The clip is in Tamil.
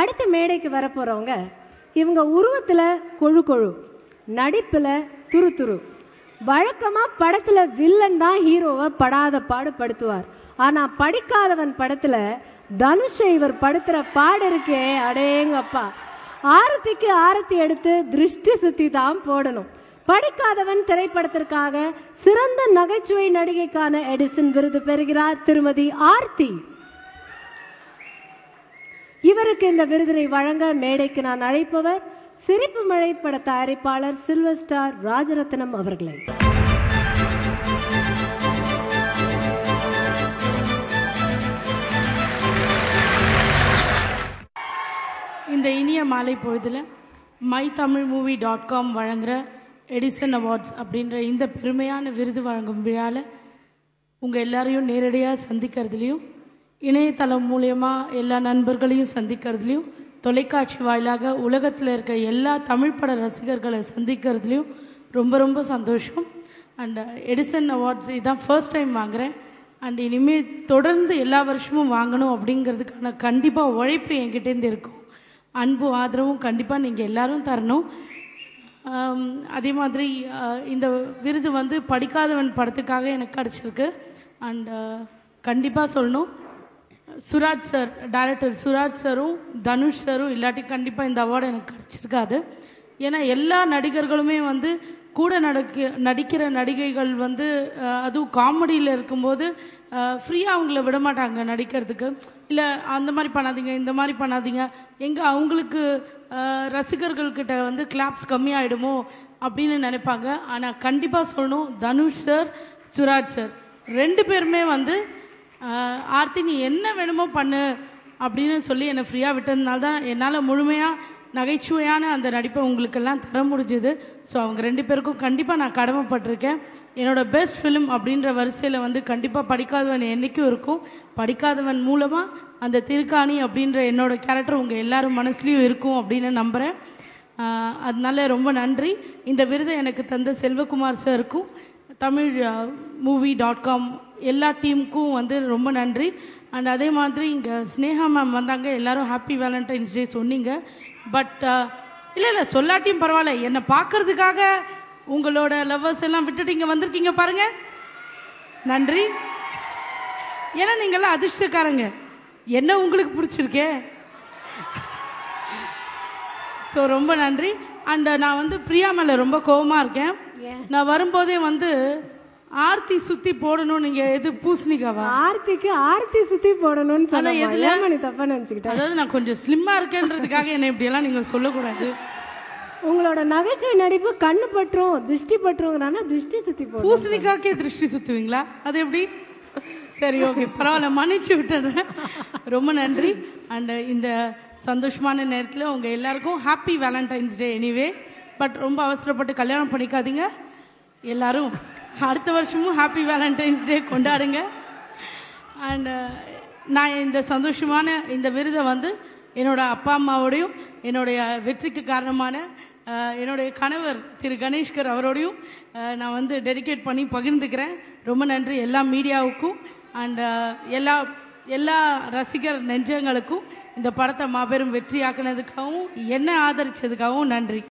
அடுத்த மேடைக்கு வரப்போகிறவங்க இவங்க உருவத்தில் கொழு கொழு, நடிப்பில் துரு துரு. வழக்கமாக படத்தில் வில்லன் தான் ஹீரோவை படாத பாடுபடுத்துவார். ஆனால் படிக்காதவன் படத்தில் தனுஷை இவர் படுத்துகிற பாடு இருக்கே, அடேங்கப்பா. ஆரத்திக்கு ஆரத்தி எடுத்து திருஷ்டி சுத்தி தான் போடணும். படிக்காதவன் திரைப்படத்திற்காக சிறந்த நகைச்சுவை நடிகைக்கான எடிசன் விருது பெறுகிறார் திருமதி ஆர்த்தி. இவருக்கு இந்த விருதினை வழங்க மேடைக்கு நான் அழைப்பவர் சிரிப்பு மழை பட தயாரிப்பாளர் சில்வர் ஸ்டார் ராஜரத்னம் அவர்களை. இந்த இனிய மாலை பொழுதில் mytamilmovie.com வழங்குகிற எடிசன் அவார்ட்ஸ் அப்படின்ற இந்த பெருமையான விருது வழங்கும் விழாவில் உங்கள் எல்லாரையும் நேரடியாக சந்திக்கிறதுலையும், இணையதளம் மூலமாக எல்லா நண்பர்களையும் சந்திக்கிறதுலையும், தொலைக்காட்சி வாயிலாக உலகத்தில் இருக்க எல்லா தமிழ் பட ரசிகர்களை சந்திக்கிறதுலையும் ரொம்ப ரொம்ப சந்தோஷம். அண்ட் எடிசன் அவார்ட்ஸ் இதுதான் ஃபர்ஸ்ட் டைம் வாங்குகிறேன். அண்ட் இனிமேல் தொடர்ந்து எல்லா வருஷமும் வாங்கணும் அப்படிங்கிறதுக்கான கண்டிப்பாக உழைப்பு என்கிட்டேருந்து இருக்கும். அன்பு ஆதரவும் கண்டிப்பாக நீங்கள் எல்லோரும் தரணும். அதே மாதிரி இந்த விருது வந்து படிக்காதவன் படத்துக்காக எனக்கு கிடச்சிருக்கு. அண்ட் கண்டிப்பாக சொல்லணும், சுராஜ் சார், டைரக்டர் சுராஜ் சாரும் தனுஷ் சாரும் இல்லாட்டி கண்டிப்பாக இந்த அவார்டு எனக்கு கிடச்சிருக்காது. ஏன்னா எல்லா நடிகர்களுமே வந்து கூட நடிக்கிற நடிகைகள் வந்து அதுவும் காமெடியில் இருக்கும்போது ஃப்ரீயாக அவங்கள விட மாட்டாங்க நடிக்கிறதுக்கு. இல்லை அந்த மாதிரி பண்ணாதீங்க, இந்த மாதிரி பண்ணாதீங்க, எங்கே அவங்களுக்கு ரசிகர்கள்கிட்ட வந்து கிளாப்ஸ் கம்மியாயிடுமோ அப்படின்னு நினைப்பாங்க. ஆனால் கண்டிப்பாக சொல்லணும், தனுஷ் சார், சுராஜ் சார் ரெண்டு பேருமே வந்து ஆர்த்தி நீ என்ன வேணுமோ பண்ணு அப்படின்னு சொல்லி என்னை ஃப்ரீயாக விட்டதுனால தான் என்னால் முழுமையாக நகைச்சுவையான அந்த நடிப்பை உங்களுக்கெல்லாம் தர முடிஞ்சுது. ஸோ அவங்க ரெண்டு பேருக்கும் கண்டிப்பாக நான் கடமைப்பட்டிருக்கேன். என்னோடய பெஸ்ட் ஃபிலிம் அப்படின்ற வரிசையில் வந்து கண்டிப்பாக படிக்காதவன் என்றைக்கும் இருக்கும். படிக்காதவன் மூலமாக அந்த திருக்காணி அப்படின்ற என்னோடய கேரக்டர் உங்கள் எல்லோரும் மனசுலேயும் இருக்கும் அப்படின்னு நம்புகிறேன். அதனால ரொம்ப நன்றி. இந்த விருதை எனக்கு தந்த செல்வகுமார் சாருக்கும் tamilmovie.com எல்லா டீமுக்கும் வந்து ரொம்ப நன்றி. அண்ட் அதே மாதிரி இங்கே ஸ்னேகா மேம் வந்தாங்க, எல்லோரும் ஹாப்பி வேலண்டைன்ஸ் டே சொன்னீங்க. பட் இல்லை சொல்லாட்டியும் பரவாயில்ல, என்னை பார்க்கறதுக்காக உங்களோட லவ்வர்ஸ் எல்லாம் விட்டுட்டு இங்கே வந்திருக்கீங்க பாருங்கள், நன்றி. ஏன்னா நீங்கள்லாம் அதிர்ஷ்டக்காரங்க, என்ன உங்களுக்கு பிடிச்சிருக்கே. ஸோ ரொம்ப நன்றி. அண்ட் நான் வந்து பிரியா மேலே ரொம்ப கோபமாக இருக்கேன். நான் வரும்போதே வந்து ஆர்த்தி சுத்தி போடணும், நீங்க எது பூசணிக்காவா? ஆர்த்திக்கு ஆர்த்தி சுத்தி போடணும்னு சொன்னா நீ தப்பா நினைச்சுக்கிட்டேன். அதாவது நான் கொஞ்சம் ஸ்லிம்மா இருக்கேன்றதுக்காக என்ன இப்படி எல்லாம் நீங்க சொல்லக்கூடாது. உங்களோட நகைச்சுவை நடிப்பு கண்ணு பற்றும் திருஷ்டி பற்றுங்கிறானா, திருஷ்டி சுத்தி போடும். பூசணிக்காக்கே திருஷ்டி சுத்துவீங்களா? அது எப்படி? சரி, ஓகே, பரவாயில்ல, மன்னிச்சு விட்டுறேன். ரொம்ப நன்றி. அண்ட் இந்த சந்தோஷமான நேரத்தில் உங்க எல்லாருக்கும் happy Valentine's day. Anyway, but ரொம்ப அவசரப்பட்டு கல்யாணம் பண்ணிக்காதீங்க. எல்லாரும் அடுத்த வருஷமும் ஹாப்பி வேலண்டைன்ஸ் டே கொண்டாடுங்க. அண்ட் நான் இந்த சந்தோஷமான இந்த விருதை வந்து என்னோடய அப்பா அம்மாவோடையும் என்னுடைய வெற்றிக்கு காரணமான என்னுடைய கணவர் திரு கணேஷ்கர் அவரோடையும் நான் வந்து டெடிகேட் பண்ணி பகிர்ந்துக்கிறேன். ரொம்ப நன்றி எல்லா மீடியாவுக்கும் அண்ட் எல்லா ரசிகர் நெஞ்சங்களுக்கும் இந்த படத்தை மாபெரும் வெற்றியாக்குனதுக்காகவும் என்னை ஆதரித்ததுக்காகவும் நன்றி.